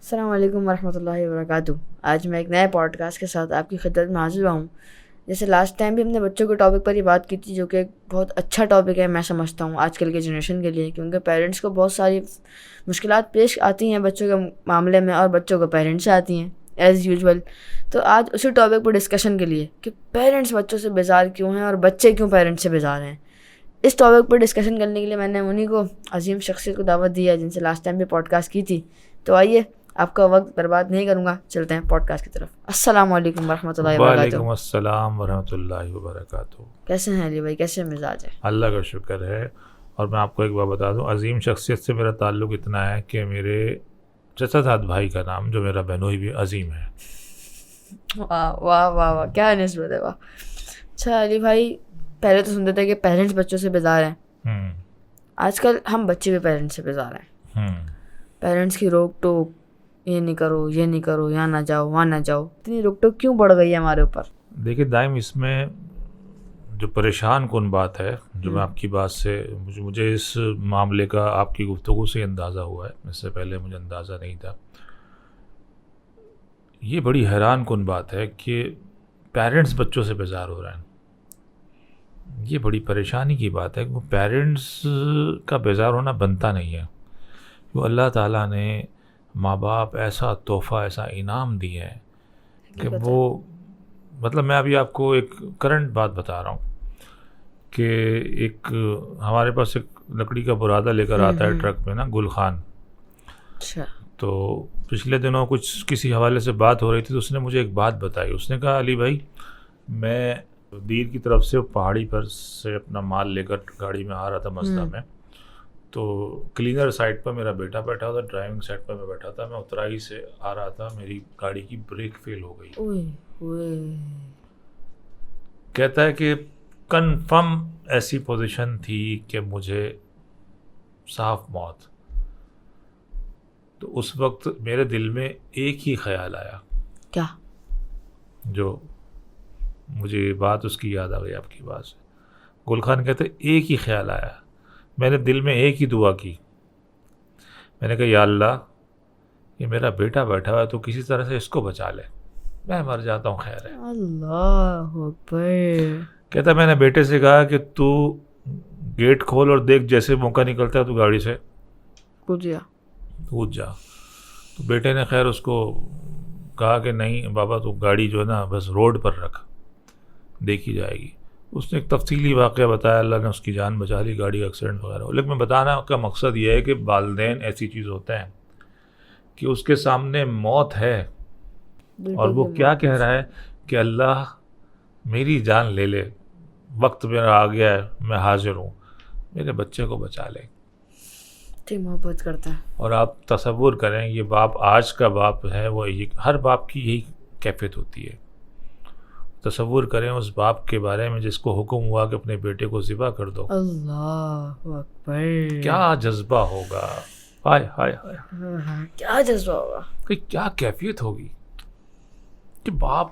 السلام علیکم ورحمۃ اللہ وبرکاتہ. آج میں ایک نئے پوڈ کاسٹ کے ساتھ آپ کی خدمت میں حاضر ہوں. جیسے لاسٹ ٹائم بھی ہم نے بچوں کے ٹاپک پر ہی بات کی تھی، جو کہ ایک بہت اچھا ٹاپک ہے میں سمجھتا ہوں آج کل کے جنریشن کے لیے، کیونکہ پیرنٹس کو بہت ساری مشکلات پیش آتی ہیں بچوں کے معاملے میں، اور بچوں کو پیرنٹس سے آتی ہیں ایز یوزول. تو آج اسی ٹاپک پر ڈسکشن کے لیے کہ پیرنٹس بچوں سے بیزار کیوں ہیں اور بچے کیوں پیرنٹس سے بیزار ہیں، اس ٹاپک پر ڈسکشن کرنے کے لیے میں نے انہیں کو عظیم شخصیت کو دعوت دی ہے جن سے لاسٹ ٹائم بھی پوڈ کاسٹ کی تھی. تو آئیے آپ کا وقت برباد نہیں کروں گا، چلتے ہیں پوڈ کاسٹ کی طرف. السلام علیکم ورحمۃ اللہ وبرکاتہ. وعلیکم السلام ورحمۃ اللہ وبرکاتہ. کیسے ہیں علی بھائی، کیسے مزاج ہے؟ اللہ کا شکر ہے. اور میں آپ کو ایک بات بتا دوں، عظیم شخصیت سے میرا تعلق اتنا ہے کہ میرے چچا زاد بھائی کا نام جو میرا بہنوئی بھی عظیم ہے. واہ واہ واہ واہ، کیا نسبت ہے، واہ. اچھا علی بھائی، پہلے تو سنتے تھے کہ پیرنٹس بچوں سے بیزار ہیں. آج کل ہم بچے بھی پیرنٹس سے بیزار ہیں. پیرنٹس کی روک ٹوک، یہ نہیں کرو، یہ نہیں کرو، یہاں نہ جاؤ، وہاں نہ جاؤ، اتنی روک ٹوک کیوں بڑھ گئی ہے ہمارے اوپر؟ دیکھیے دائم، اس میں جو پریشان کن بات ہے، جو میں آپ کی بات سے مجھے اس معاملے کا آپ کی گفتگو سے اندازہ ہوا ہے، اس سے پہلے مجھے اندازہ نہیں تھا. یہ بڑی حیران کن بات ہے کہ پیرنٹس بچوں سے بیزار ہو رہے ہیں. یہ بڑی پریشانی کی بات ہے کہ پیرنٹس کا بیزار ہونا بنتا نہیں ہے. وہ اللہ تعالیٰ نے ماں باپ ایسا تحفہ، ایسا انعام دیا ہے کہ وہ مطلب میں ابھی آپ کو ایک کرنٹ بات بتا رہا ہوں کہ ایک ہمارے پاس ایک لکڑی کا برادہ لے کر آتا ہے ٹرک میں نا، گل خان. اچھا. تو پچھلے دنوں کچھ کسی حوالے سے بات ہو رہی تھی، تو اس نے مجھے ایک بات بتائی. اس نے کہا علی بھائی، میں دیر کی طرف سے پہاڑی پر سے اپنا مال لے کر گاڑی میں آ رہا تھا مزدہ میں، تو کلینر سائڈ پر میرا بیٹا بیٹھا تھا، ڈرائیونگ سائڈ پر میں بیٹھا تھا. میں اترائی سے آ رہا تھا، میری گاڑی کی بریک فیل ہو گئی. کہتا ہے کہ کنفرم ایسی پوزیشن تھی کہ مجھے صاف موت. تو اس وقت میرے دل میں ایک ہی خیال آیا. کیا؟ جو مجھے بات اس کی یاد آ گئی آپ کی بات سے. گل خان کہتے ایک ہی خیال آیا، میں نے دل میں ایک ہی دعا کی. میں نے کہا یا اللہ، یہ میرا بیٹا بیٹھا ہوا ہے تو کسی طرح سے اس کو بچا لے، میں مر جاتا ہوں خیر ہے. اللہ اکبر. کہتا میں نے بیٹے سے کہا کہ تو گیٹ کھول اور دیکھ، جیسے موقع نکلتا ہے تو گاڑی سے کود جا. تو بیٹے نے خیر اس کو کہا کہ نہیں بابا، تو گاڑی جو ہے نا بس روڈ پر رکھ، دیکھی جائے گی. اس نے ایک تفصیلی واقعہ بتایا، اللہ نے اس کی جان بچا لی، گاڑی کا ایکسیڈنٹ وغیرہ ہو. لیکن میں بتانا کا مقصد یہ ہے کہ والدین ایسی چیز ہوتے ہیں کہ اس کے سامنے موت ہے اور وہ کیا کہہ رہا ہے کہ اللہ میری جان لے لے، وقت میرا آ گیا ہے، میں حاضر ہوں، میرے بچے کو بچا لے. محبت کرتا ہے. اور آپ تصور کریں، یہ باپ آج کا باپ ہے، وہ ہر باپ کی یہی کیفیت ہوتی ہے. تصور کریں اس باپ کے بارے میں جس کو حکم ہوا کہ اپنے بیٹے کو ذبح کر دو. اللہ اکبر. کیا جذبہ ہوگا، ہائے ہائے ہائے، کیا جذبہ ہوگا، کہ کیا کیفیت ہوگی کہ باپ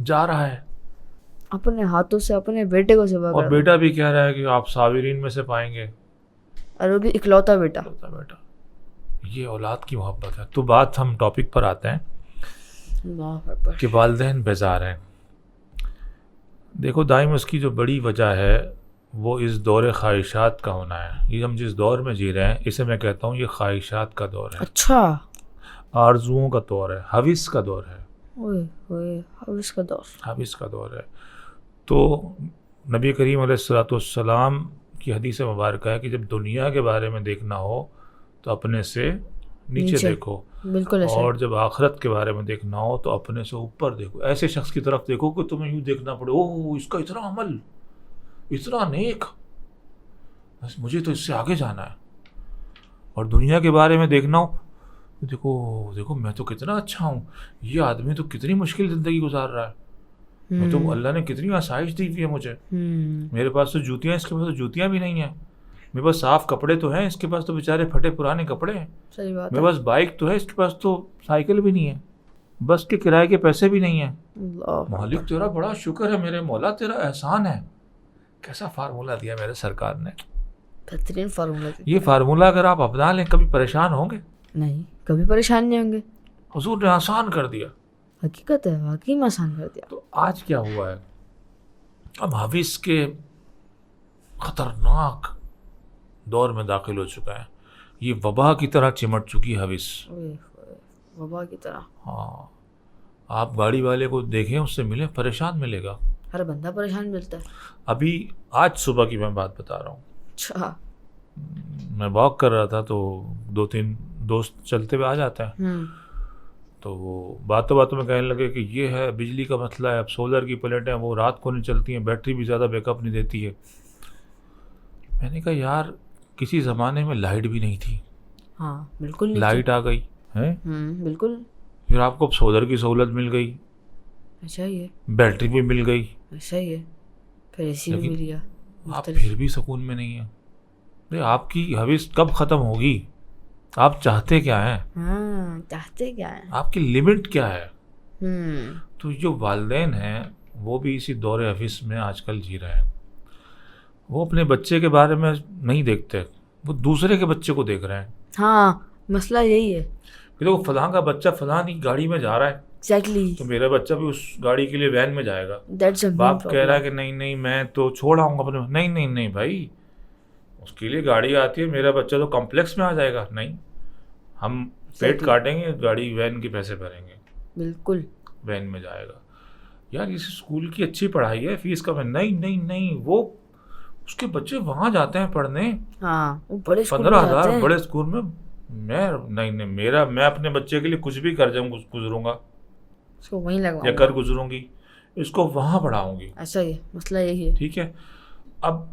جا رہا ہے اپنے ہاتھوں سے اپنے بیٹے کو ذبح کر، اور بیٹا بھی کہہ رہا ہے کہ آپ صابرین میں سے پائیں گے، اور وہ بھی اکلوتا بیٹا. یہ اولاد کی محبت ہے. تو بات ہم ٹاپک پر آتے ہیں اللہ اکبر کہ والدین بیزار ہیں. دیکھو دائم اس کی جو بڑی وجہ ہے وہ اس دور خواہشات کا ہونا ہے. یہ ہم جس دور میں جی رہے ہیں اسے میں کہتا ہوں یہ خواہشات کا دور ہے. اچھا. آرزوؤں کا دور ہے، حوث کا دور ہے. حوث کا دور، حوث کا دور ہے. تو نبی کریم علیہ السلام کی حدیث مبارکہ ہے کہ جب دنیا کے بارے میں دیکھنا ہو تو اپنے سے نیچے دیکھو، بالکل ایسا. اور جب آخرت کے بارے میں دیکھنا ہو تو اپنے سے اوپر دیکھو. ایسے شخص کی طرف دیکھو کہ تمہیں یوں دیکھنا پڑے، اوہ اس کا اتنا عمل، اتنا نیک، بس مجھے تو اس سے آگے جانا ہے. اور دنیا کے بارے میں دیکھنا ہو تو دیکھو میں تو کتنا اچھا ہوں، یہ آدمی تو کتنی مشکل زندگی گزار رہا ہے، میں تو اللہ نے کتنی آسائش دی ہوئی ہے مجھے. میرے پاس تو جوتیاں، اس کے پاس تو جوتیاں بھی نہیں ہیں. میرے پاس صاف کپڑے تو ہیں، اس کے پاس تو بیچارے پھٹے پرانے کپڑے ہیں. صحیح بات. میرے پاس بائک تو ہے، اس کے پاس تو سائیکل بھی نہیں ہے، بس کے کرائے کے پیسے بھی نہیں ہیں. مالک تیرا بڑا شکر ہے، میرے مولا تیرا احسان ہے. کیسا فارمولہ دیا میرے سرکار نے، بہترین فارمولہ. یہ فارمولہ اگر آپ اپنا لیں کبھی پریشان ہوں گے؟ نہیں، کبھی پریشان نہیں ہوں گے. حضور نے آسان کر دیا. حقیقت ہے، واقعی میں آسان کر دیا. تو آج کیا ہوا ہے، اب حوث کے خطرناک دور میں داخل ہو چکا ہے. یہ وبا کی طرح چمٹ چکی حوث، وبا کی طرح. ہاں، آپ گاڑی والے کو دیکھیں، اس سے ملیں، پریشان ملے گا. ہر بندہ پریشان ملتا ہے. ابھی آج صبح کی میں بات بتا رہا ہوں. اچھا. میں واک کر رہا تھا تو 2-3 دوست چلتے ہوئے آ جاتے ہیں. تو وہ باتوں باتوں میں کہنے لگے کہ یہ ہے بجلی کا مسئلہ ہے، اب سولر کی پلیٹیں وہ رات کو نہیں چلتی ہیں، بیٹری بھی زیادہ بیک اپ نہیں دیتی ہے. میں نے کہا یار کسی زمانے میں لائٹ بھی نہیں تھی. ہاں بالکل نہیں. لائٹ آ گئی ہے، بالکل. پھر آپ کو سولر کی سہولت مل گئی. ایسا ہی ہے. بیٹری بھی مل گئی. ایسا ہی ہے. پھر اے سی بھی مل گیا. آپ پھر بھی سکون میں نہیں ہیں. آپ کی حوث کب ختم ہوگی؟ آپ چاہتے کیا ہیں؟ ہاں چاہتے کیا ہیں؟ آپ کی لمٹ کیا ہے؟ تو جو والدین ہیں وہ بھی اسی دور حوث میں آج کل جی رہے ہیں. وہ اپنے بچے کے بارے میں نہیں دیکھتے، وہ دوسرے کے بچے کو دیکھ رہے ہیں. ہاں مسئلہ یہی ہے کہ وہ فلاں کا بچہ فلاں کی گاڑی میں جا رہا ہے، ایگزیکٹلی، تو میرا بچہ بھی اس گاڑی کے لیے وین میں جائے گا. دیٹس اے باپ کہہ رہا ہے کہ نہیں نہیں میں تو چھوڑ آؤں گا اپنے. نہیں نہیں نہیں بھائی، اس کے لیے گاڑی آتی ہے، میرا بچہ تو کمپلیکس میں آ جائے گا. نہیں، ہم پیٹ کاٹیں گے، گاڑی وین کے پیسے بھریں گے. بالکل وین میں جائے گا. یار اس اسکول کی اچھی پڑھائی ہے، فیس کم ہے. نہیں نہیں نہیں، وہ اس کے بچے وہاں جاتے ہیں پڑھنے. ہاں 15,000 بڑے اسکول میں. میں نہیں نہیں، میں اپنے بچے کے لیے کچھ بھی کر جاؤں گزروں گا، اس کو وہیں لگاؤں گا، یا کر گزروں گی، اس کو وہاں پڑھاؤں گی. ایسا ہی مسئلہ یہی ہے. ٹھیک ہے. اب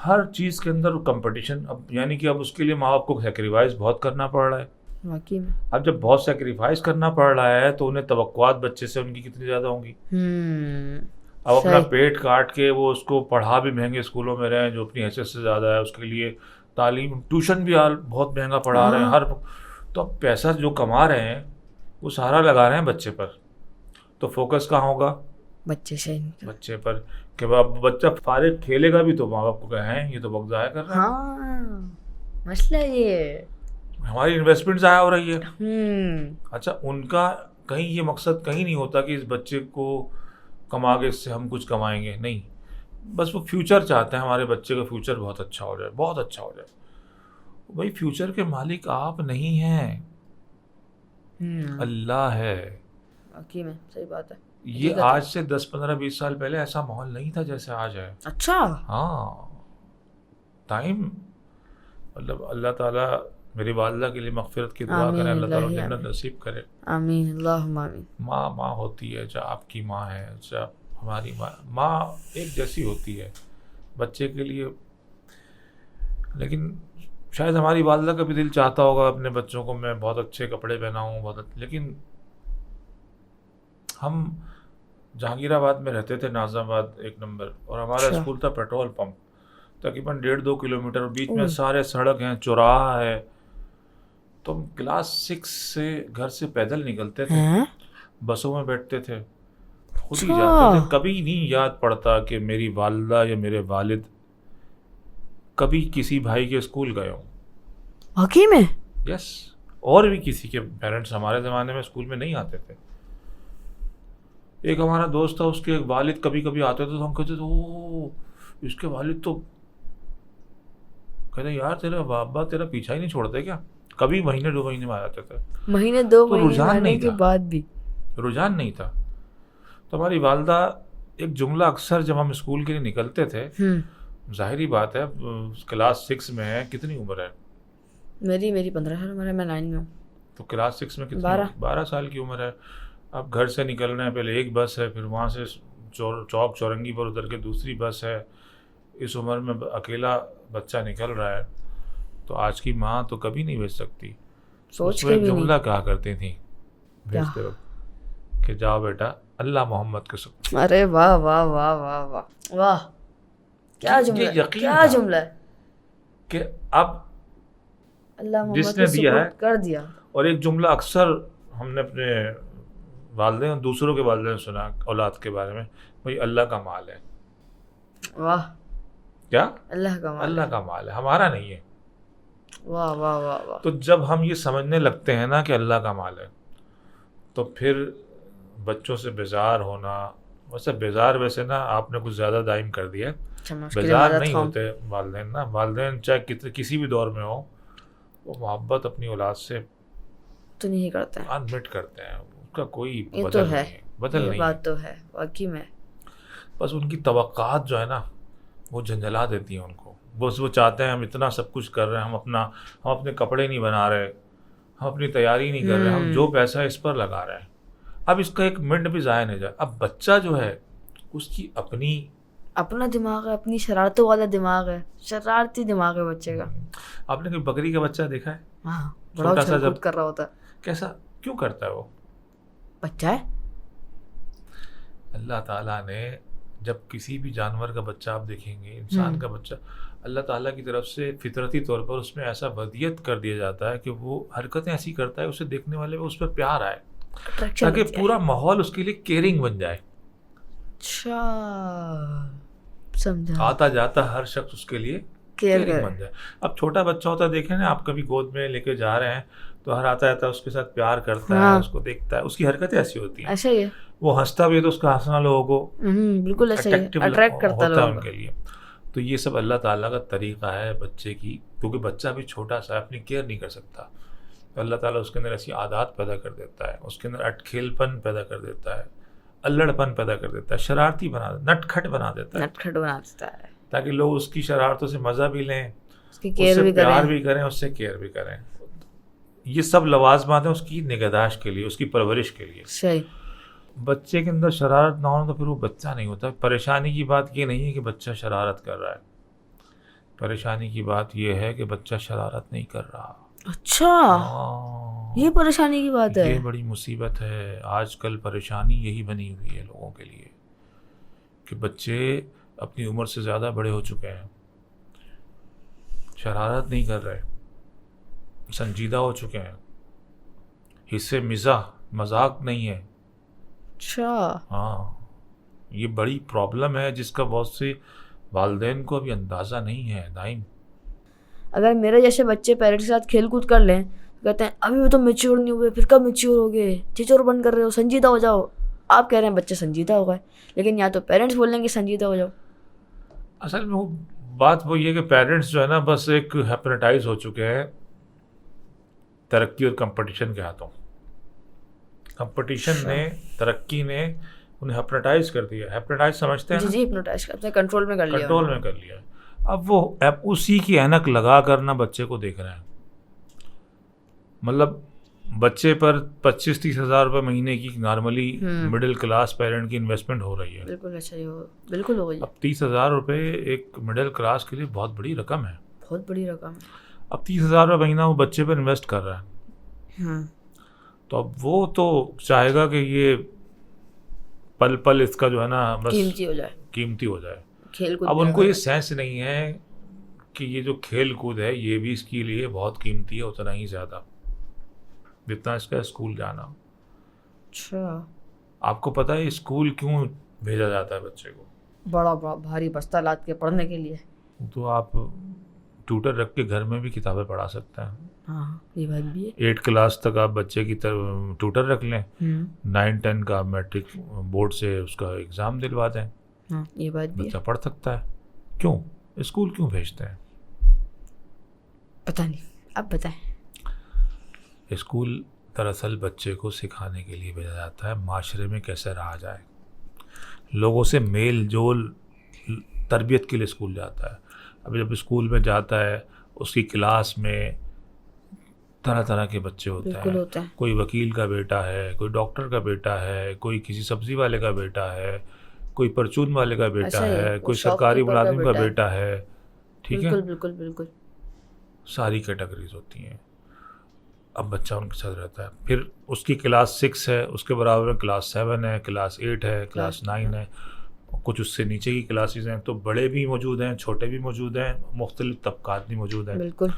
ہر چیز کے اندر کمپٹیشن، اب یعنی کہ اب اس کے لیے ماں باپ کو سیکریفائز بہت کرنا پڑ رہا ہے. واقعی میں اب جب بہت سیکریفائز کرنا پڑ رہا ہے تو انہیں توقعات بچے سے ان کی کتنی زیادہ ہوں گی. اب اپنا پیٹ کاٹ کے وہ اس کو پڑھا بھی مہنگے اسکولوں میں رہے ہیں جو اپنی حیثیت سے زیادہ ہے، اس کے لیے تعلیم ٹیوشن بھی بہت مہنگا پڑھا رہے ہیں ہر. تو اب پیسہ جو کما رہے ہیں وہ سارا لگا رہے ہیں بچے پر. تو فوکس کہاں ہوگا؟ بچے پر. کہ بچہ فارغ کھیلے گا بھی تو ماں باپ کو کہیں یہ تو وقت ضائع کر رہا ہے. ہاں مسئلہ یہ ہے، ہماری انویسٹمنٹ ضائع ہو رہی ہے. اچھا ان کا کہیں یہ مقصد کہیں نہیں ہوتا کہ اس بچے کو کما کے اس سے ہم کچھ کمائیں گے. نہیں، بس وہ فیوچر چاہتے ہیں ہمارے بچے کا فیوچر بہت اچھا ہو جائے، بہت اچھا ہو جائے. بھائی فیوچر کے مالک آپ نہیں ہیں، اللہ ہے. واقعی میں صحیح بات ہے. یہ آج سے 10-15-20 سال پہلے ایسا ماحول نہیں تھا جیسے آج ہے. اچھا ہاں، ٹائم مطلب اللہ تعالیٰ میری والدہ کے لیے مغفرت کی دعا کرے، اللہ تعالیٰ جنت نصیب کرے. آمین اللہم آمین. ماں ہوتی ہے، چاہے آپ کی ماں ہے، چاہے ہماری ماں ایک جیسی ہوتی ہے بچے کے لیے. لیکن شاید ہماری والدہ کا بھی دل چاہتا ہوگا اپنے بچوں کو میں بہت اچھے کپڑے پہناؤں، لیکن ہم جہانگیر آباد میں رہتے تھے، ناظم آباد 1 نمبر، اور ہمارا اسکول تھا پیٹرول پمپ، تقریباً 1.5-2 کلومیٹر، بیچ میں سارے سڑک ہیں، چوراہا ہے. تو ہم کلاس 6 سے گھر سے پیدل نکلتے تھے، بسوں میں بیٹھتے تھے، خود ہی جاتے تھے. کبھی نہیں یاد پڑتا کہ میری والدہ یا میرے والد کبھی کسی بھائی کے اسکول گئے ہوں. واقعی میں؟ یس. اور بھی کسی کے پیرنٹس ہمارے زمانے میں اسکول میں نہیں آتے تھے. ایک ہمارا دوست تھا، اس کے والد کبھی کبھی آتے تھے تو ہم کہتے تھے او اس کے والد تو، کہتے یار تیرا بابا تیرا پیچھا ہی نہیں چھوڑتے کیا. کبھی 1-2 مہینے میں آ جاتے تھے، 1-2 مہینے کے بعد بھی رجحان نہیں تھا. تو ہماری والدہ ایک جملہ اکثر جب ہم اسکول کے لیے نکلتے تھے، ظاہری بات ہے کلاس 6 میں ہے، کتنی عمر ہے میری 15 سال عمر ہے، میں 9 میں ہوں. تو کلاس 6 میں کتنی 12 سال کی عمر ہے. اب گھر سے نکل رہے ہیں، پہلے ایک بس ہے، پھر وہاں سے چوک چورنگی پر اتر کے دوسری بس ہے. اس عمر میں اکیلا بچہ نکل رہا ہے. تو آج کی ماں تو کبھی نہیں بھیج سکتی. سوچ کے ایک جملہ کہا کرتی تھیں بھیجتے وقت کہ جاؤ بیٹا اللہ محمد کے ساتھ. ارے واہ واہ واہ واہ واہ واہ، کیا جملہ، کیا جملہ ہے کہ اب اللہ محمد نے دیا ہے کر دیا. اور ایک جملہ اکثر ہم نے اپنے والدین اور دوسروں کے والدین سنا اولاد کے بارے میں، بھائی اللہ کا مال ہے. واہ، کیا اللہ کا مال، اللہ کا مال ہے، ہمارا نہیں ہے. واہ واہ واہ واہ. تو جب ہم یہ سمجھنے لگتے ہیں نا کہ اللہ کا مال ہے، تو پھر بچوں سے بیزار ہونا، ویسے بیزار ویسے نا آپ نے کچھ زیادہ دائم کر دیا ہے، بیزار نہیں ہوتے والدین نا، والدین چاہے کسی بھی دور میں ہو وہ محبت اپنی اولاد سے تو نہیں کرتے ہیں، انمٹ کرتے ہیں، اس کا کوئی بدل نہیں ہے، بدل نہیں، بات تو ہے واقعی میں. بس ان کی توقعات جو ہے نا وہ جھنجھلا دیتی ہیں ان کو. بس وہ چاہتے ہیں ہم اتنا سب کچھ کر رہے ہیں، ہم اپنے کپڑے نہیں بنا رہے، ہم اپنی تیاری نہیں کر رہے، ہم جو پیسہ اس پر لگا رہے ہیں. اب اس کا ایک منٹ بھی ضائع نہیں جائے. اب بچہ جو ہے اس کی اپنا دماغ ہے، اپنی شرارتوں والا دماغ ہے، شرارتی دماغ ہے بچے کا. آپ نے کوئی بکری کا بچہ دیکھا ہے؟ ہاں، بڑا اچھل کود کر رہا ہوتا ہے. کیسا کیوں کرتا ہے وہ؟ بچہ ہے. اللہ تعالیٰ نے جب کسی بھی جانور کا بچہ آپ دیکھیں گے، انسان کا بچہ، اللہ تعالیٰ کی طرف سے فطرتی طور پر اس میں ایسا ودیت کر دیا جاتا ہے کہ وہ حرکتیں ایسی کرتا ہے اسے دیکھنے والے میں اس پہ پیار آئے، تاکہ پورا ماحول اس کے لیے کیئرنگ بن جائے. اچھا سمجھا. آتا جاتا ہر شخص اس کے لیے کیئرنگ بن جائے. اب چھوٹا بچہ ہوتا ہے، دیکھیں نا آپ کبھی گود میں لے کے جا رہے ہیں تو ہر آتا ہے اس کے ساتھ پیار کرتا ہے، اس کو دیکھتا ہے، اس کی حرکتیں ایسی ہوتی ہیں. ایسا ہی ہے. وہ ہنستا بھی ہے تو اس کا ہنسنا لوگوں کو بالکل ایسا ہی اٹریکٹ کرتا ہے ان کے لیے. تو یہ سب اللہ تعالیٰ کا طریقہ ہے بچے کی، کیونکہ بچہ بھی چھوٹا سا اپنی کیئر نہیں کر سکتا، تو اللہ تعالیٰ اس کے اندر ایسی عادات پیدا کر دیتا ہے، اس کے اندر اٹکھیل پن پیدا کر دیتا ہے، الڑ پن پیدا کر دیتا ہے، شرارتی بنا دیتا ہے، نٹ کھٹ بنا دیتا ہے، تاکہ لوگ اس کی شرارتوں سے مزہ بھی لیں، اس سے پیار بھی کریں، اس سے کیئر بھی کریں. یہ سب لوازمات ہیں اس کی نگہداشت کے لیے، اس کی پرورش کے لیے. صحیح. بچے کے اندر شرارت نہ ہو تو پھر وہ بچہ نہیں ہوتا. پریشانی کی بات یہ نہیں ہے کہ بچہ شرارت کر رہا ہے، پریشانی کی بات یہ ہے کہ بچہ شرارت نہیں کر رہا. اچھا، یہ پریشانی کی بات ہے. یہ بڑی مصیبت ہے. آج کل پریشانی یہی بنی ہوئی ہے لوگوں کے لیے کہ بچے اپنی عمر سے زیادہ بڑے ہو چکے ہیں، شرارت نہیں کر رہے، سنجیدہ ہو چکے ہیں، حصے مذاق نہیں ہے. اچھا. ہاں، یہ بڑی پرابلم ہے جس کا بہت سے والدین کو ابھی اندازہ نہیں ہے. دائم اگر میرے جیسے بچے پیرنٹس کے ساتھ کھیل کود کر لیں کہتے ہیں ابھی وہ تو میچور نہیں ہوئے، پھر کب میچور ہو گئے، چچور بن کر رہے ہو، سنجیدہ ہو جاؤ. آپ کہہ رہے ہیں بچے سنجیدہ ہو گئے، لیکن یا تو پیرنٹس بول رہے ہیں کہ سنجیدہ ہو جاؤ. اصل میں وہ بات وہ یہ کہ پیرنٹس جو ہے نا بس ایک ہیپنیٹائز ہو چکے ہیں ترقی اور کمپٹیشن کے ہاتھوں. کمپٹیشن نے، ترقی نے انہیں ہیپنیٹائز کر دیا. ہیپنیٹائز سمجھتے ہیں؟ جی ہیپنوٹائز کرتے ہیں، کنٹرول میں کر لیا. اب وہ اسی کی اینک لگا کر نا بچے کو دیکھ رہے ہیں. مطلب بچے پر 25-30 ہزار روپے مہینے کی نارملی مڈل کلاس پیرنٹ کی انویسٹمنٹ ہو رہی ہے. بالکل ایسا ہی ہو، بالکل ہو گئی. اب 30,000 روپے ایک مڈل کلاس کے لیے بہت بڑی رقم ہے، بہت بڑی رقم ہے. اب 30,000 روپے مہینہ وہ بچے پر انویسٹ کر رہا ہے. تو اب وہ تو چاہے گا کہ یہ پل پل اس کا جو ہے نا بس قیمتی ہو جائے. اب ان کو یہ سینس نہیں ہے کہ یہ جو کھیل کود ہے یہ بھی اس کے لیے بہت قیمتی ہے، اتنا ہی زیادہ جتنا اس کا اسکول جانا. اچھا، آپ کو پتہ ہے اسکول کیوں بھیجا جاتا ہے بچے کو؟ بڑا بھاری بستہ لاد کے پڑھنے کے لیے. تو آپ ٹیوٹر رکھ کے گھر میں بھی کتابیں پڑھا سکتے ہیں. ہاں، یہ بات بھی ہے. 8 کلاس تک آپ بچے کی ٹیوٹر رکھ لیں، 9-10 کا میٹرک بورڈ سے اس کا ایگزام دلوا دیں. ہاں، یہ بات بھی بچہ پڑھ سکتا ہے. کیوں اسکول کیوں بھیجتے ہیں؟ پتہ نہیں، اب بتائیں. اسکول دراصل بچے کو سکھانے کے لیے بھیجا جاتا ہے معاشرے میں کیسے رہا جائے، لوگوں سے میل جول، تربیت کے لیے اسکول جاتا ہے. اب جب اسکول میں جاتا ہے اس کی کلاس میں طرح طرح کے بچے ہوتے ہیں. کوئی وکیل کا بیٹا ہے، کوئی ڈاکٹر کا بیٹا ہے، کوئی کسی سبزی والے کا بیٹا ہے، کوئی پرچون والے کا بیٹا ہے، کوئی سرکاری ملازم کا بیٹا ہے. ٹھیک ہے، بالکل بالکل ساری کیٹیگریز ہوتی ہیں. اب بچہ ان کے ساتھ رہتا ہے. پھر اس کی کلاس 6 ہے، اس کے برابر میں کلاس 7 ہے، کلاس 8 ہے، کلاس 9 ہے، کچھ اس سے نیچے کی کلاسز ہیں. تو بڑے بھی موجود ہیں، چھوٹے بھی موجود ہیں، مختلف طبقات بھی موجود ہیں. بالکل.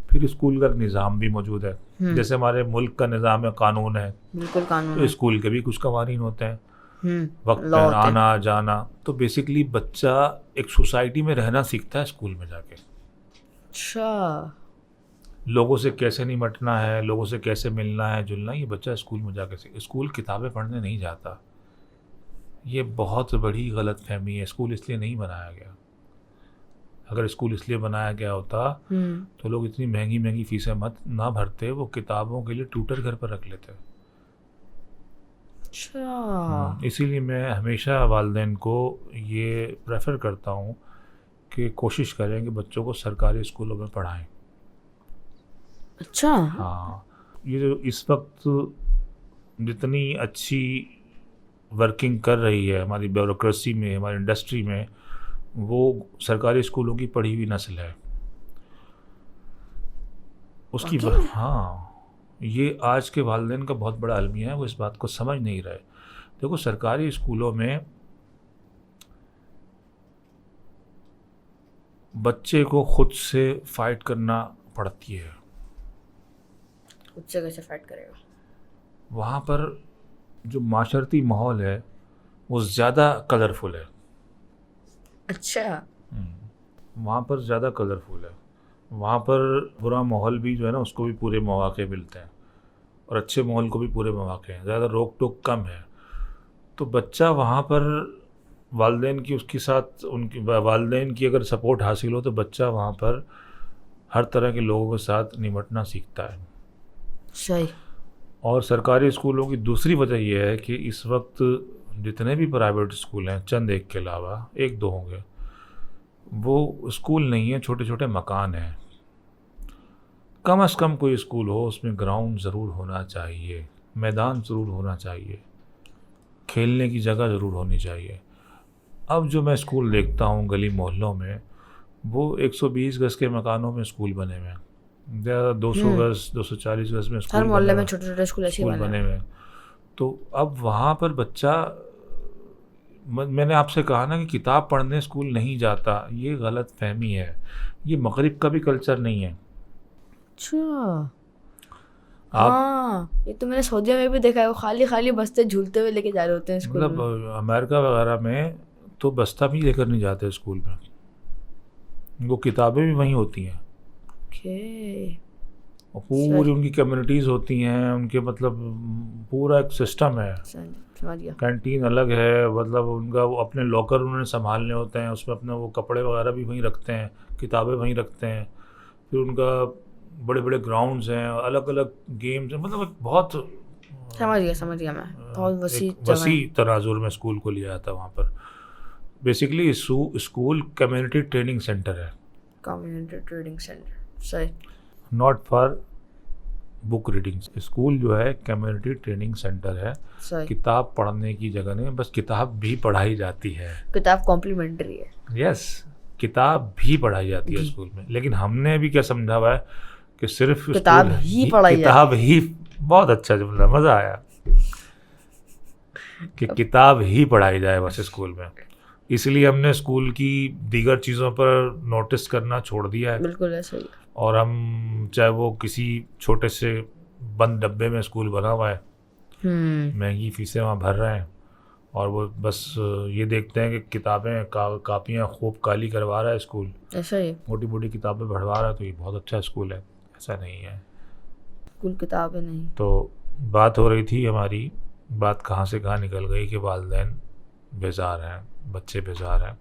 پھر اسکول کا نظام بھی موجود ہے. جیسے ہمارے ملک کا نظام ہے، قانون ہے، بالکل قانون. تو اسکول کے بھی کچھ قوانین ہوتے ہیں، وقت پر آنا جانا. تو بیسکلی بچہ ایک سوسائٹی میں رہنا سیکھتا ہے اسکول میں جا کے. اچھا. لوگوں سے کیسے نمٹنا ہے، لوگوں سے کیسے ملنا ہے جلنا، یہ بچہ اسکول میں جا کے اسکول کتابیں پڑھنے نہیں جاتا. یہ بہت بڑی غلط فہمی ہے. اسکول اس لیے نہیں بنایا گیا. اگر اسکول اس لیے بنایا گیا ہوتا تو لوگ اتنی مہنگی مہنگی فیسیں نہ بھرتے، وہ کتابوں کے لیے ٹیوٹر گھر پر رکھ لیتے. اچھا. اسی لیے میں ہمیشہ والدین کو یہ پریفر کرتا ہوں کہ کوشش کریں کہ بچوں کو سرکاری اسکولوں میں پڑھائیں. اچھا. ہاں، یہ جو اس وقت جتنی اچھی ورکنگ کر رہی ہے ہماری بیوروکریسی میں، ہماری انڈسٹری میں، وہ سرکاری اسکولوں کی پڑھی ہوئی نسل ہے. اس کی ہاں، یہ آج کے والدین کا بہت بڑا المیہ ہے، وہ اس بات کو سمجھ نہیں رہے. دیکھو سرکاری اسکولوں میں بچے کو خود سے فائٹ کرنا پڑتی ہے. خود سے کیسے فائٹ کرے گا؟ وہاں پر جو معاشرتی ماحول ہے وہ زیادہ کلرفل ہے. اچھا. وہاں پر زیادہ کلرفل ہے. وہاں پر برا ماحول بھی جو ہے نا اس کو بھی پورے مواقع ملتے ہیں، اور اچھے ماحول کو بھی پورے مواقع ہیں. زیادہ روک ٹوک کم ہے. تو بچہ وہاں پر والدین کی اس کے ساتھ ان کی والدین کی اگر سپورٹ حاصل ہو تو بچہ وہاں پر ہر طرح کے لوگوں کے ساتھ نمٹنا سیکھتا ہے. صحیح. اور سرکاری اسکولوں کی دوسری وجہ یہ ہے کہ اس وقت جتنے بھی پرائیویٹ اسکول ہیں، چند ایک کے علاوہ، ایک دو ہوں گے، وہ اسکول نہیں ہیں، چھوٹے چھوٹے مکان ہیں. کم از کم کوئی اسکول ہو اس میں گراؤنڈ ضرور ہونا چاہیے، میدان ضرور ہونا چاہیے، کھیلنے کی جگہ ضرور ہونی چاہیے. اب جو میں اسکول دیکھتا ہوں گلی محلوں میں، وہ 120 گز کے مکانوں میں اسکول بنے ہوئے ہیں، 200 گز 240 گز میں ہر محلے میں چھوٹے چھوٹے اسکول بنے ہوئے ہیں. تو اب وہاں پر بچہ، میں نے آپ سے کہا نا کہ کتاب پڑھنے اسکول نہیں جاتا، یہ غلط فہمی ہے. یہ مغرب کا بھی کلچر نہیں ہے. اچھا. ہاں، یہ تو میں نے سعودیہ میں بھی دیکھا ہے، وہ خالی خالی بستے جھولتے ہوئے لے کے جا رہے ہوتے ہیں اسکول. مطلب امریکہ وغیرہ میں تو بستہ بھی لے کر نہیں جاتے اسکول میں، وہ کتابیں بھی وہیں ہوتی ہیں. پوری ان کی کمیونٹیز ہوتی ہیں، ان کے مطلب پورا ایک سسٹم ہے. کینٹین الگ ہے، مطلب ان کا وہ اپنے لاکر انہوں نے سنبھالنے ہوتے ہیں، اس میں اپنے وہ کپڑے وغیرہ بھی وہیں رکھتے ہیں، کتابیں وہیں رکھتے ہیں. پھر ان کا بڑے بڑے گراؤنڈز ہیں، الگ الگ گیمز ہیں. مطلب بہت سمجھ گیا میں، بہت وسیع تناظر میں اسکول کو لیا جاتا ہے. وہاں پر basically school community training centre ہے. Community training centre. صحیح. Not for book reading. School جو ہے کمیونٹی ٹریننگ سینٹر ہے. کتاب پڑھنے کی جگہ نہیں، بس کتاب بھی پڑھائی جاتی ہے. کتاب کمپلیمنٹری ہے. یس، کتاب بھی پڑھائی جاتی ہے اسکول میں. لیکن ہم نے ابھی کیا سمجھا ہوا ہے کہ صرف کتاب ہی پڑھائی جاتی ہے. کتاب ہی، بہت اچھا جملہ، مزہ آیا کہ کتاب ہی پڑھائی جائے بس اسکول میں. اس لیے ہم نے اسکول کی دیگر چیزوں پر نوٹس کرنا چھوڑ دیا ہے. بالکل ایسا ہی. اور ہم چاہے وہ کسی چھوٹے سے بند ڈبے میں اسکول بنا ہوا ہے، مہنگی فیسیں وہاں بھر رہے ہیں، اور وہ بس یہ دیکھتے ہیں کہ کتابیں کاپیاں خوب کالی کروا رہا ہے اسکول، ایسا ہی موٹی موٹی کتابیں بڑھوا رہا ہے تو یہ بہت اچھا اسکول ہے. ایسا نہیں ہے. اسکول کتابیں نہیں. تو بات ہو رہی تھی ہماری، بات کہاں سے کہاں نکل گئی کہ والدین بیزار ہیں، بچے بیزار ہیں.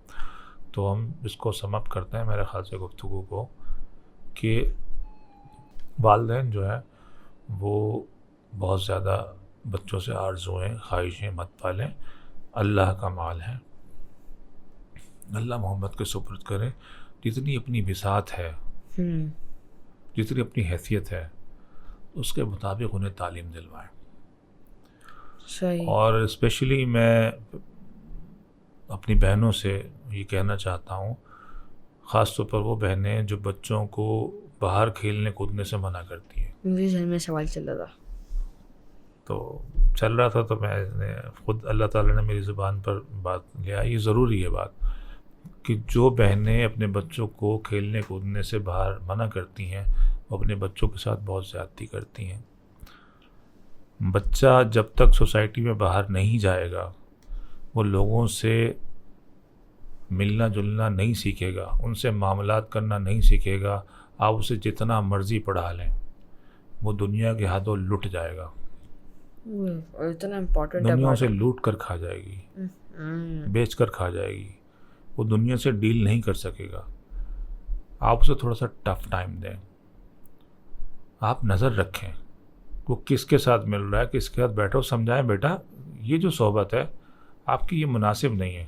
تو ہم اس کو سم اپ کرتے ہیں میرے خیال سے گفتگو کو، کہ والدین جو ہے وہ بہت زیادہ بچوں سے آرزویں خواہشیں مت پالیں. اللہ کا مال ہے، اللہ محمد کے سپرد کریں. جتنی اپنی بساط ہے، جتنی اپنی حیثیت ہے، اس کے مطابق انہیں تعلیم دلوائیں. صحیح. اور اسپیشلی میں اپنی بہنوں سے یہ کہنا چاہتا ہوں، خاص طور پر وہ بہنیں جو بچوں کو باہر کھیلنے کودنے سے منع کرتی ہیں. میرے ذہن میں سوال چل رہا تھا تو میں نے خود، اللہ تعالیٰ نے میری زبان پر بات لیا. یہ ضروری ہے بات کہ جو بہنیں اپنے بچوں کو کھیلنے کودنے سے باہر منع کرتی ہیں، وہ اپنے بچوں کے ساتھ بہت زیادتی کرتی ہیں. بچہ جب تک سوسائٹی میں باہر نہیں جائے گا، وہ لوگوں سے ملنا جلنا نہیں سیکھے گا، ان سے معاملات کرنا نہیں سیکھے گا، آپ اسے جتنا مرضی پڑھا لیں وہ دنیا کے ہاتھوں لٹ جائے گا, اتنا امپورٹنٹ دنیا اسے لوٹ کر کھا جائے گی, بیچ کر کھا جائے گی, وہ دنیا سے ڈیل نہیں کر سکے گا. آپ اسے تھوڑا سا ٹف ٹائم دیں, آپ نظر رکھیں وہ کس کے ساتھ مل رہا ہے, کس کے ساتھ بیٹھا ہو, سمجھائیں بیٹا یہ جو صحبت ہے آپ کی یہ مناسب نہیں ہے.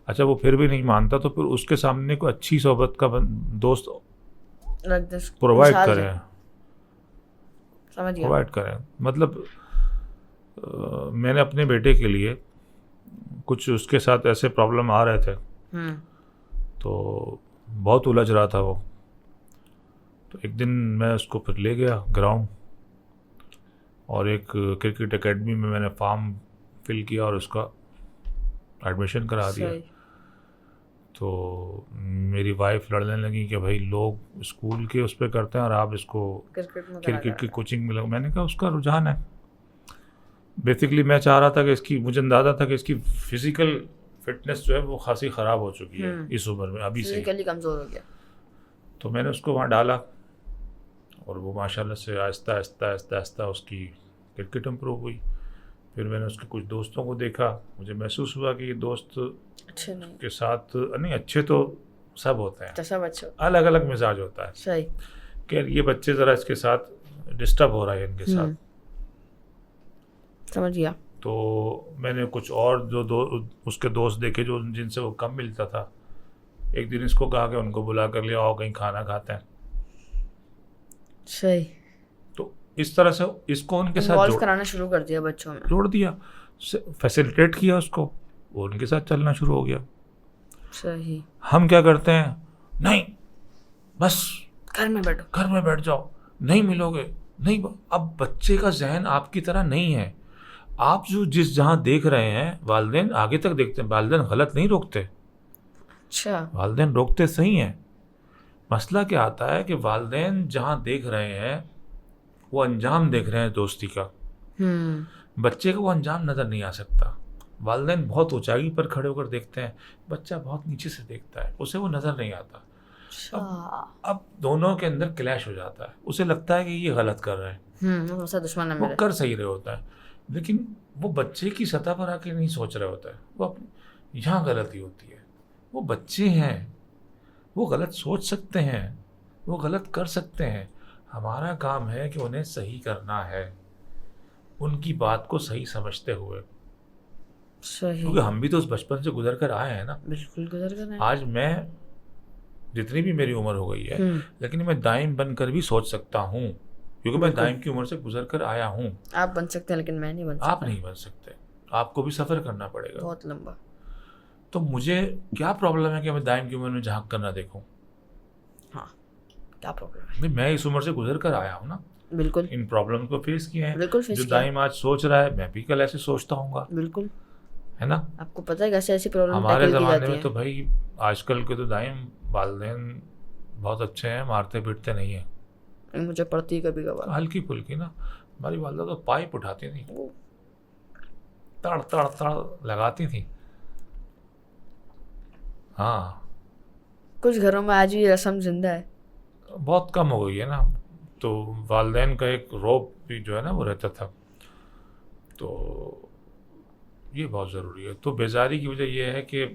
اچھا وہ پھر بھی نہیں مانتا تو پھر اس کے سامنے کوئی اچھی صحبت کا دوست پرووائڈ کریں, مطلب میں نے اپنے بیٹے کے لیے کچھ اس کے ساتھ ایسے پرابلم آ رہے تھے تو بہت الجھ رہا تھا وہ, تو ایک دن میں اس کو پھر لے گیا گراؤنڈ اور ایک کرکٹ اکیڈمی میں نے فارم فل کیا اور اس کا ایڈمیشن کرا دیا. تو میری وائف لڑنے لگی کہ بھائی لوگ اسکول کے اس پہ کرتے ہیں اور آپ اس کو کرکٹ کی کوچنگ میں لگا. میں نے کہا اس کا رجحان ہے, بیسکلی میں چاہ رہا تھا کہ اس کی, مجھے اندازہ تھا کہ اس کی فزیکل فٹنس جو ہے وہ خاصی خراب ہو چکی ہے اس عمر میں, ابھی سے کمزور ہو گیا. تو میں نے اس کو وہاں ڈالا اور وہ ماشاءاللہ سے آہستہ آہستہ آہستہ آہستہ اس کی کرکٹ امپروو ہوئی. پھر میں نے اس کے کچھ دوستوں کو دیکھا, مجھے محسوس ہوا کہ یہ دوست اچھے نہیں کے ساتھ نہیں, اچھے تو سب ہوتے ہیں, سب اچھے, الگ الگ مزاج ہوتا ہے. صحیح کہ یہ بچے ذرا اس کے ساتھ ڈسٹرب ہو رہا ہے ان کے ساتھ, سمجھ گیا. تو میں نے کچھ اور جو اس کے دوست دیکھے جو جن سے وہ کم ملتا تھا. ایک دن اس کو کہا کہ ان کو بلا کر لے آؤ کہیں کھانا کھاتے ہیں. صحیح. تو اس طرح سے اس کو ان کے ساتھ کرانا شروع کر دیا, بچوں میں جوڑ دیا, فیسیلیٹیٹ کیا اس کو, وہ ان کے ساتھ چلنا شروع ہو گیا. صحیح. ہم کیا کرتے ہیں, نہیں بس گھر میں بیٹھ جاؤ, نہیں ملو گے نہیں. اب بچے کا ذہن آپ کی طرح نہیں ہے. آپ جو جہاں دیکھ رہے ہیں والدین آگے تک دیکھتے ہیں, والدین غلط نہیں روکتے. اچھا, والدین روکتے صحیح ہیں. مسئلہ کیا آتا ہے کہ والدین جہاں دیکھ رہے ہیں وہ انجام دیکھ رہے ہیں دوستی کا, بچے کا وہ انجام نظر نہیں آ سکتا. والدین بہت اونچائی پر کھڑے ہو کر دیکھتے ہیں, بچہ بہت نیچے سے دیکھتا ہے, اسے وہ نظر نہیں آتا. اب دونوں کے اندر کلیش ہو جاتا ہے, اسے لگتا ہے کہ یہ غلط کر رہے ہیں, دشمن ہے, وہ کر صحیح رہے ہوتا ہے, لیکن وہ بچے کی سطح پر آ کے نہیں سوچ رہے ہوتا ہے. وہ یہاں غلطی ہوتی ہے. وہ بچے ہیں, وہ غلط سوچ سکتے ہیں, وہ غلط کر سکتے ہیں. ہمارا کام ہے کہ انہیں صحیح کرنا ہے, ان کی بات کو صحیح سمجھتے ہوئے. کیونکہ ہم بھی تو اس بچپن سے گزر کر آئے ہیں نا. بالکل گزر کر. آج میں جتنی بھی میری عمر ہو گئی ہے لیکن میں دائم بن کر بھی سوچ سکتا ہوں, کیونکہ میں دائم کی عمر سے گزر کر آیا ہوں. آپ بن سکتے ہیں لیکن میں نہیں بن سکتا. آپ نہیں بن سکتے, آپ کو بھی سفر کرنا پڑے گا بہت لمبا. تو مجھے کیا پرابلم ہے کہ میں دائم کی عمر میں جھانک کر نہ دیکھوں. ہاں کیا پرابلم ہے, میں اس عمر سے گزر کر آیا ہوں نا. بالکل ان پرابلم کو فیس کیے ہیں. بالکل جو دائم آج سوچ رہا ہے میں بھی کل ایسے سوچتا ہوں گا. بالکل ہے نا. آپ کو پتہ ہے کیسے ایسی پرابلم ہمارے زمانے میں تو بھائی آج کل کے تو دائم والدین بہت اچھے ہیں, مارتے پیٹتے نہیں ہیں. مجھے پڑتی کبھی کبھار ہلکی پھلکی نا. ہماری والدہ تو پائپ اٹھاتی تھی, تڑ تڑ تڑ لگاتی تھی. ہاں کچھ گھروں میں آج بھی رسم زندہ ہے, بہت کم ہو گئی ہے نا. تو والدین کا ایک روب بھی جو ہے نا وہ رہتا تھا, تو یہ بہت ضروری ہے. تو بیزاری کی وجہ یہ ہے کہ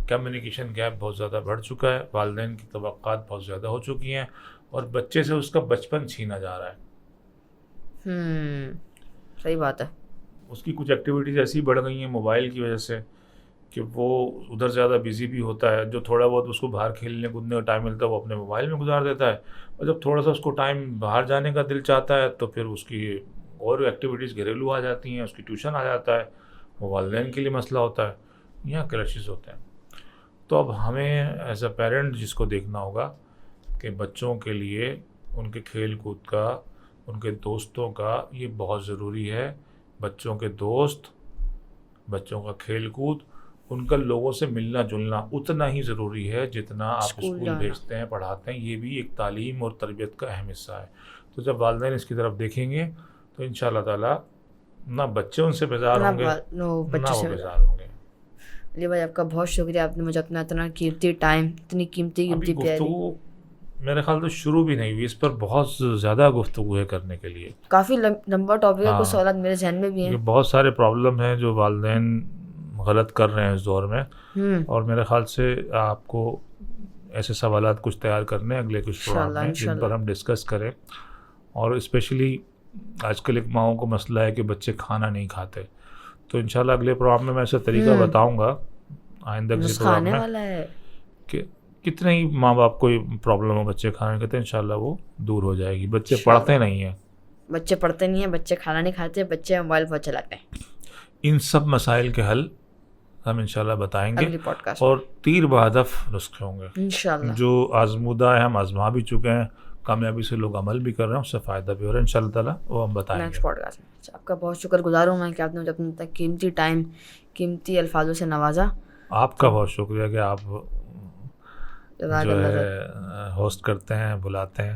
کمیونیکیشن گیپ بہت زیادہ بڑھ چکا ہے, والدین کی توقعات بہت زیادہ ہو چکی ہیں اور بچے سے اس کا بچپن چھینا جا رہا ہے. صحیح بات ہے. اس کی کچھ ایکٹیویٹیز ایسی بڑھ گئی ہیں موبائل کی وجہ سے کہ وہ ادھر زیادہ بیزی بھی ہوتا ہے. جو تھوڑا بہت اس کو باہر کھیلنے کودنے کا ٹائم ملتا ہے وہ اپنے موبائل میں گزار دیتا ہے, اور جب تھوڑا سا اس کو ٹائم باہر جانے کا دل چاہتا ہے تو پھر اس کی اور ایکٹیویٹیز گھریلو آ جاتی ہیں, اس کی ٹیوشن آ جاتا ہے, وہ والدین کے لیے مسئلہ ہوتا ہے, یہاں کلیشز ہوتے ہیں. تو اب ہمیں ایز اے پیرنٹ جس کو دیکھنا ہوگا کہ بچوں کے لیے ان کے کھیل کود کا, ان کے دوستوں کا یہ بہت ضروری ہے. بچوں کے دوست, بچوں کا کھیل کود, ان کا لوگوں سے ملنا جلنا اتنا ہی ضروری ہے جتنا آپ اسکول بھیجتے ہیں پڑھاتے ہیں. یہ بھی ایک تعلیم اور تربیت کا اہم حصہ ہے. تو جب والدین اس کی طرف دیکھیں گے تو ان شاء اللہ تعالیٰ نہ بچے ان سے بیزار ہوں گے نہ وہ بیزار ہوں گے. علی بھائی آپ کا بہت شکریہ, آپ نے مجھے اپنا اتنا قیمتی ٹائم, اتنی قیمتی گفتگو میرے خیال تو شروع بھی نہیں ہوئی، اس پر بہت زیادہ گفتگو ہے کرنے کے لیے، کافی لمبا ٹاپک ہے، کچھ سوالات میرے ذہن میں بھی ہیں. بہت سارے پرابلم ہیں جو والدین غلط کر رہے ہیں اس دور میں، اور میرے خیال سے آپ کو ایسے سوالات کچھ تیار کرنے اگلے کچھ پروگرام میں جن پر ہم ڈسکس کریں. اور اسپیشلی آج کل ایک ماؤں کو مسئلہ ہے کہ بچے کھانا نہیں کھاتے، تو انشاءاللہ اگلے پروگرام میں ایسا طریقہ بتاؤں گا آئندہ کسی پروگرام میں کہ کتنے ہی ماں باپ کو پرابلم ہو بچے کھانے کہتے ہیں، انشاءاللہ وہ دور ہو جائے گی. بچے پڑھتے نہیں ہیں، بچے کھانا نہیں کھاتے، بچے موبائل فون چلاتے ہیں. ان سب مسائل کے حل ہم انشاءاللہ بتائیں گے، اور تیر بہدف نسخے ہوں گے انشاءاللہ جو آزمودہ ہیں، ہم آزما بھی چکے ہیں، کامیابی سے لوگ عمل بھی کر رہے ہیں، اس سے فائدہ بھی ہو رہا ہے انشاءاللہ تعالیٰ، وہ ہم بتائیں گے پوڈ کاسٹ میں. آپ کا بہت شکر گزار ہوں میں کہ آپ نے مجھے اپنا قیمتی ٹائم قیمتی الفاظوں سے نوازا. آپ کا بہت شکریہ کہ آپ جو ہے ہوسٹ کرتے ہیں، بلاتے ہیں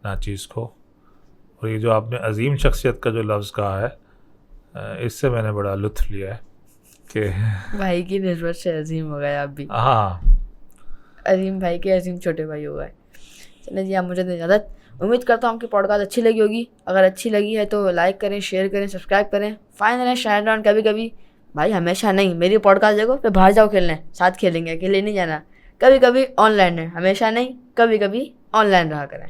ناچیز کو. اور یہ جو آپ نے عظیم شخصیت کا جو لفظ کہا ہے، اس سے میں نے بڑا لطف لیا ہے کہ بھائی کی نسبت سے عظیم ہو گئے آپ بھی. ہاں، عظیم بھائی کے عظیم چھوٹے بھائی ہو گئے. چلیں جی، آپ مجھے دیں اجازت. امید کرتا ہوں کہ پوڈ کاسٹ اچھی لگی ہوگی. اگر اچھی لگی ہے تو لائک کریں، شیئر کریں، سبسکرائب کریں. فائنل ہے شیئر ڈاؤن کبھی کبھی، بھائی ہمیشہ نہیں. میری پوڈ کاسٹ دیکھو پھر باہر جاؤ کھیلنے، ساتھ کھیلیں گے، اکیلے نہیں جانا. کبھی کبھی آن لائن ہے، ہمیشہ نہیں، کبھی کبھی آن لائن رہا کریں.